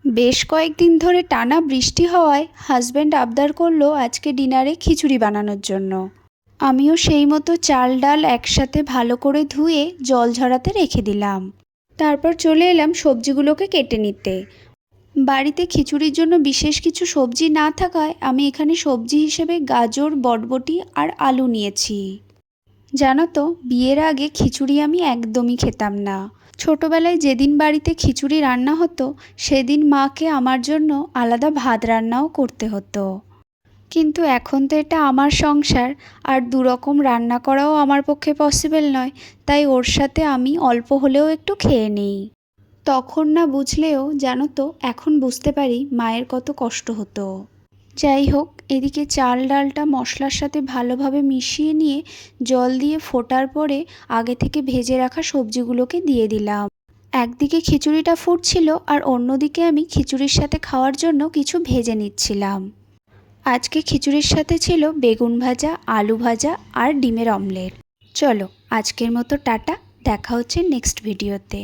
বেশ কয়েকদিন ধরে টানা বৃষ্টি হওয়ায় হাজব্যান্ড আবদার করলো আজকে ডিনারে খিচুড়ি বানানোর জন্য। আমিও সেই মতো চাল ডাল একসাথে ভালো করে ধুয়ে জল ঝরাতে রেখে দিলাম। তারপর চলে এলাম সবজিগুলোকে কেটে নিতে। বাড়িতে খিচুড়ির জন্য বিশেষ কিছু সবজি না থাকায় আমি এখানে সবজি হিসেবে গাজর, বটবটি আর আলু নিয়েছি। জানো তো, বিয়ের আগে খিচুড়ি আমি একদমই খেতাম না। ছোটবেলায় যেদিন বাড়িতে খিচুড়ি রান্না হতো সেদিন মাকে আমার জন্য আলাদা ভাত রান্নাও করতে হতো। কিন্তু এখন তো এটা আমার সংসার, আর দুরকম রান্না করাও আমার পক্ষে পসিবল নয়, তাই ওর সাথে আমি অল্প হলেও একটু খেয়ে নিই। তখন না বুঝলেও জানো তো, এখন বুঝতে পারি মায়ের কত কষ্ট হতো। যাই হোক, এদিকে চাল ডালটা মশলার সাথে ভালোভাবে মিশিয়ে নিয়ে জল দিয়ে ফোটার পরে আগে থেকে ভেজে রাখা সবজিগুলোকে দিয়ে দিলাম। একদিকে খিচুড়িটা ফুটছিল আর অন্যদিকে আমি খিচুড়ির সাথে খাওয়ার জন্য কিছু ভেজে নিচ্ছিলাম। আজকে খিচুড়ির সাথে ছিল বেগুন ভাজা, আলু ভাজা আর ডিমের অমলেট। চলো, আজকের মতো টাটা, দেখা হচ্ছে নেক্সট ভিডিওতে।